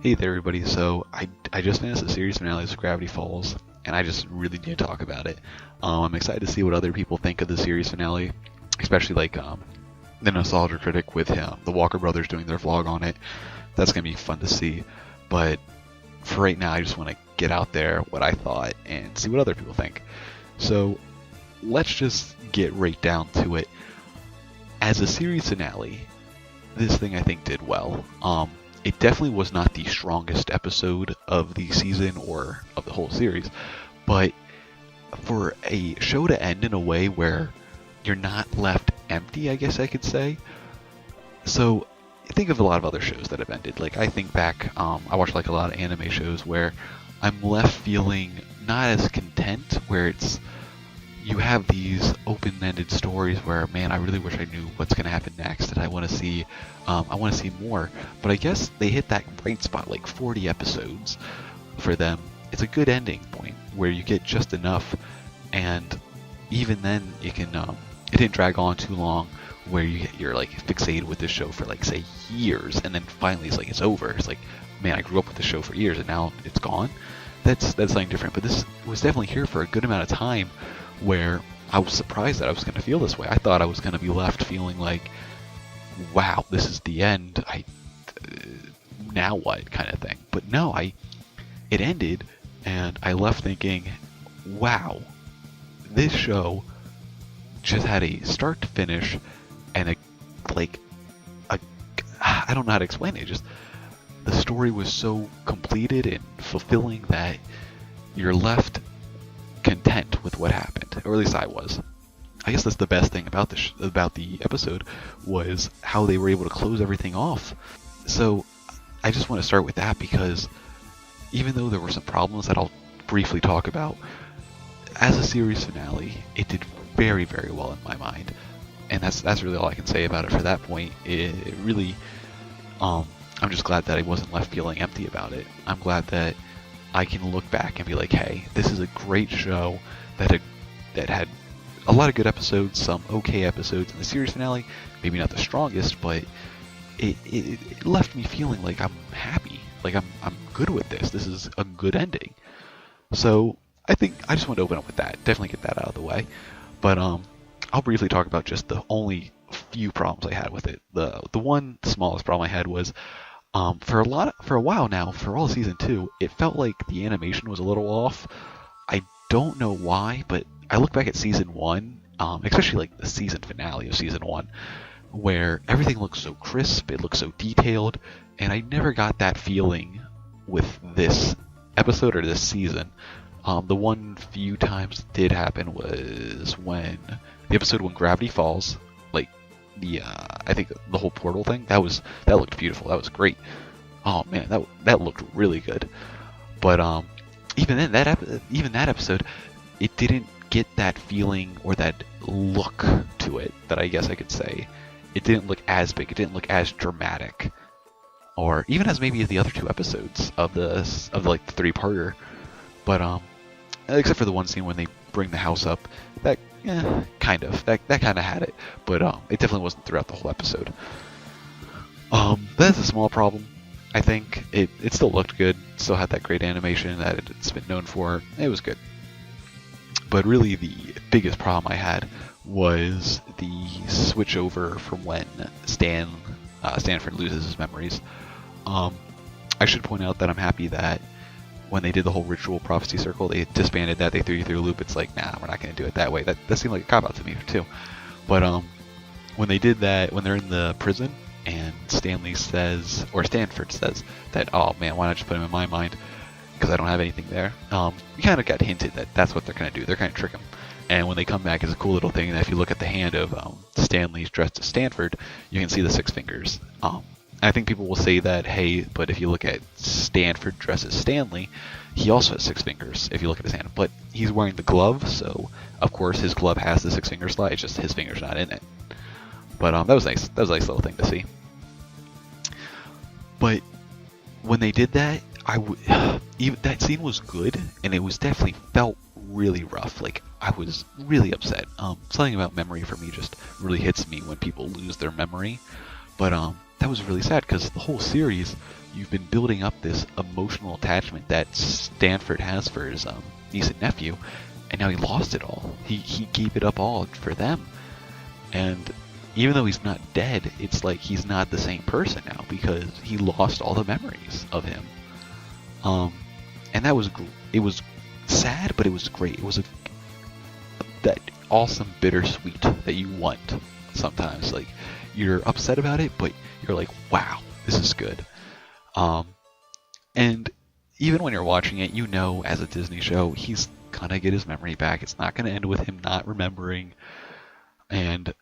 Hey there, everybody. So I just finished the series finale of Gravity Falls, and I just really need to talk about it. I'm excited to see what other people think of the series finale, especially like the Nostalgia Critic with the Walker Brothers doing their vlog on it. That's gonna be fun to see. But for right now, I just want to get out there what I thought and see what other people think. So let's just get right down to it. As a series finale, this thing I think did well. It definitely was not the strongest episode of the season or of the whole series, but for a show to end in a way where you're not left empty, I guess I could say. So think of a lot of other shows that have ended. Like I think back, I watch like a lot of anime shows where I'm left feeling not as content, where it's you have these open-ended stories where, man, I really wish I knew what's going to happen next, and I want to see more. But I guess they hit that bright spot, like 40 episodes for them. It's a good ending point where you get just enough, and even then, you can. It didn't drag on too long, where you're like fixated with the show for like say years, and then finally it's over. It's like, man, I grew up with the show for years, and now it's gone. That's something different. But this was definitely here for a good amount of time, where I was surprised that I was going to feel this way. I thought I was going to be left feeling like, wow, this is the end. Now what kind of thing. But no, it ended, and I left thinking, wow, this show just had a start to finish, and I don't know how to explain it. Just the story was so completed and fulfilling that you're left content with what happened, or at least I was. I guess that's the best thing about the episode, was how they were able to close everything off. So I just want to start with that, because even though there were some problems that I'll briefly talk about, as a series finale, it did very, very well in my mind, and that's really all I can say about it for that point. It really, I'm just glad that I wasn't left feeling empty about it. I'm glad that I can look back and be like, hey, this is a great show that had a lot of good episodes, some okay episodes in the series finale, maybe not the strongest, but it left me feeling like I'm happy, like I'm good with this. This is a good ending. So I think I just want to open up with that. Definitely get that out of the way. But I'll briefly talk about just the only few problems I had with it. The one smallest problem I had was, for a while now, for all season 2, it felt like the animation was a little off. I don't know why, but I look back at season 1, especially like the season finale of season 1, where everything looks so crisp, it looks so detailed, and I never got that feeling with this episode or this season. The one few times it did happen was when the episode when Gravity Falls, like I think the whole portal thing, that looked beautiful. That was great. Oh man, that looked really good. But even then, that episode, it didn't get that feeling or that look to it that I guess I could say. It didn't look as big. It didn't look as dramatic, or even as maybe the other 2 episodes of the 3-parter. But except for the one scene when they bring the house up, that kind of had it, but it definitely wasn't throughout the whole episode. That's a small problem. I think it still looked good, still had that great animation that it's been known for. It was good. But really the biggest problem I had was the switch over from when Stanford loses his memories. I should point out that I'm happy that when they did the whole ritual prophecy circle, they disbanded that. They threw you through a loop. It's like, nah, we're not going to do it that way. That seemed like a cop-out to me too. But when they did that, when they're in the prison and Stanford says that, oh man, why not just put him in my mind, because I don't have anything there. You kind of got hinted that that's what they're going to do. They're going to trick him. And when they come back, it's a cool little thing that if you look at the hand of Stanley's dressed as Stanford, you can see the 6 fingers. I think people will say that, hey, but if you look at Stanford dressed as Stanley, he also has 6 fingers if you look at his hand. But he's wearing the glove, so of course his glove has the 6 finger slide, it's just his finger's not in it. But that was nice. That was a nice little thing to see. But when they did that, even that scene was good, and it was definitely felt really rough. Like, I was really upset. Something about memory for me just really hits me when people lose their memory. But that was really sad because the whole series, you've been building up this emotional attachment that Stanford has for his niece and nephew, and now he lost it all. He gave it up all for them, and even though he's not dead, it's like he's not the same person now because he lost all the memories of him. And that was it was sad, but it was great. It was that awesome bittersweet that you want sometimes. Like, you're upset about it, but you're like, wow, this is good. And even when you're watching it, you know, as a Disney show, he's gonna get his memory back. It's not gonna end with him not remembering. And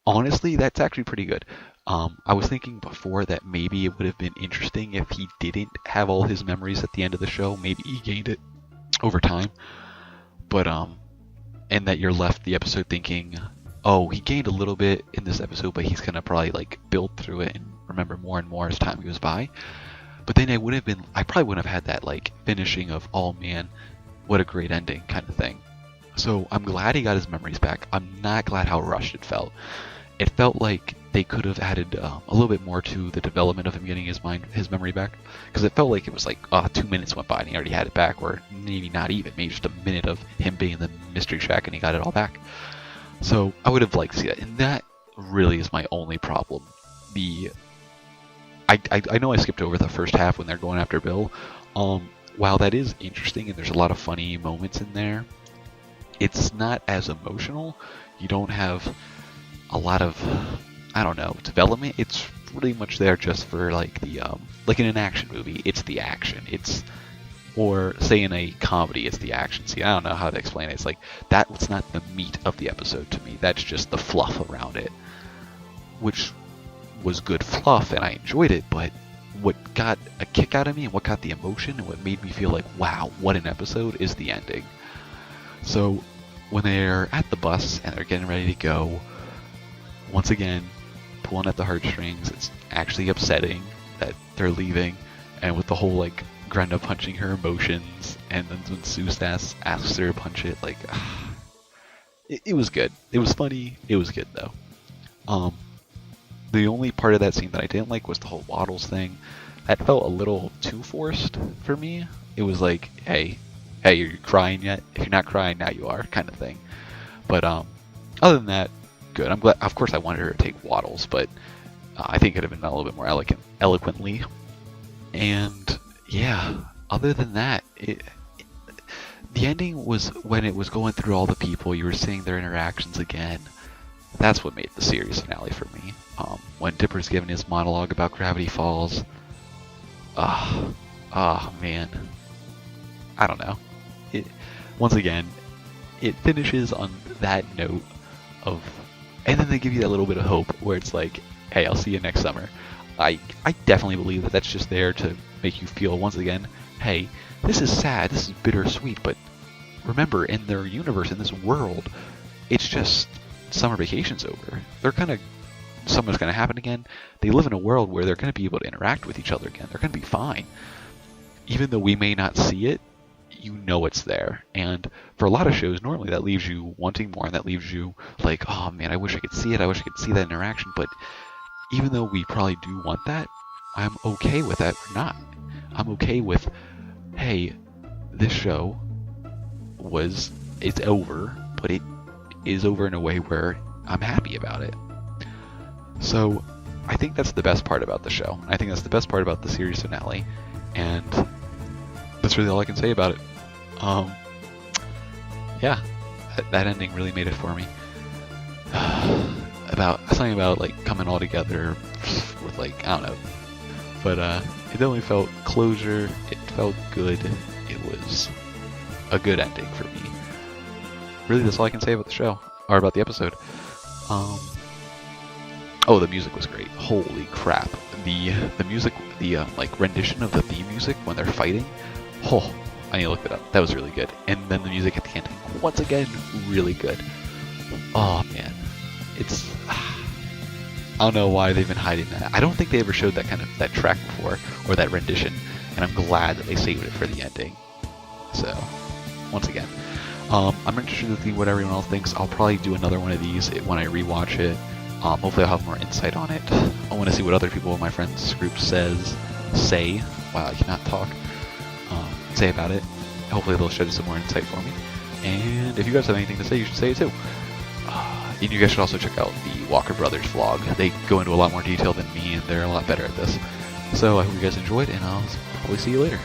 honestly, that's actually pretty good. I was thinking before that maybe it would have been interesting if he didn't have all his memories at the end of the show. Maybe he gained it over time. But, and that you're left the episode thinking, oh, he gained a little bit in this episode, but he's gonna probably, like, build through it and remember more and more as time goes by. But then I probably wouldn't have had that, like, finishing of, oh man, what a great ending kind of thing. So I'm glad he got his memories back. I'm not glad how rushed it felt. It felt like they could have added a little bit more to the development of him getting his memory back, because it felt like it was like 2 minutes went by and he already had it back, or maybe not even, maybe just a minute of him being in the Mystery Shack and he got it all back. So I would have liked to see that, and that really is my only problem. I know I skipped over the first half when they're going after Bill. While that is interesting and there's a lot of funny moments in there, it's not as emotional. You don't have a lot of, I don't know, development. It's pretty much there just for like the like in an action movie, it's the action. Or say in a comedy, it's the action. See, I don't know how to explain it. It's like that's not the meat of the episode to me. That's just the fluff around it, which was good fluff and I enjoyed it. But what got a kick out of me and what got the emotion and what made me feel like, wow, what an episode, is the ending. So when they're at the bus and they're getting ready to go, once again, pulling at the heartstrings, it's actually upsetting that they're leaving, and with the whole like Grenda punching her emotions, and then when Sue asks her to punch it, like, it was good. It was funny. It was good though. The only part of that scene that I didn't like was the whole Waddles thing. That felt a little too forced for me. It was like, hey, are you crying yet? If you're not crying, now you are, kind of thing. But other than that, good. I'm glad. Of course, I wanted her to take Waddles, but I think it could have been done a little bit more eloquently. And yeah, other than that, the ending was when it was going through all the people. You were seeing their interactions again. That's what made the series finale for me. When Dipper's giving his monologue about Gravity Falls. Man, I don't know. Once again, it finishes on that note of, and then they give you that little bit of hope where it's like, hey, I'll see you next summer. I definitely believe that that's just there to make you feel, once again, hey, this is sad, this is bittersweet, but remember, in their universe, in this world, it's just summer vacation's over. Summer's going to happen again. They live in a world where they're going to be able to interact with each other again. They're going to be fine. Even though we may not see it, you know it's there. And for a lot of shows, normally that leaves you wanting more, and that leaves you like, oh man, I wish I could see it. I wish I could see that interaction. But even though we probably do want that, I'm okay with that or not. I'm okay with, hey, this show it's over, but it is over in a way where I'm happy about it. So I think that's the best part about the show. I think that's the best part about the series finale, and that's really all I can say about it. Yeah, that ending really made it for me. Something about like coming all together with, like, I don't know, but it definitely felt closure. It felt good. It was a good ending for me. Really, that's all I can say about the show, or about the episode. Oh, the music was great. Holy crap. The music, like rendition of the theme music when they're fighting. Oh, I need to look that up. That was really good. And then the music at the end, once again, really good. Oh man, I don't know why they've been hiding that. I don't think they ever showed that track before, or that rendition and I'm glad that they saved it for the ending. So, once again, I'm interested to see what everyone else thinks. I'll probably do another one of these when I rewatch it. Hopefully I'll have more insight on it. I want to see what other people in my friends group say. Wow, I cannot talk. Say about it. Hopefully they'll shed some more insight for me. And if you guys have anything to say, you should say it too. And you guys should also check out the Walker Brothers vlog. They go into a lot more detail than me, and they're a lot better at this. So I hope you guys enjoyed, and I'll probably see you later.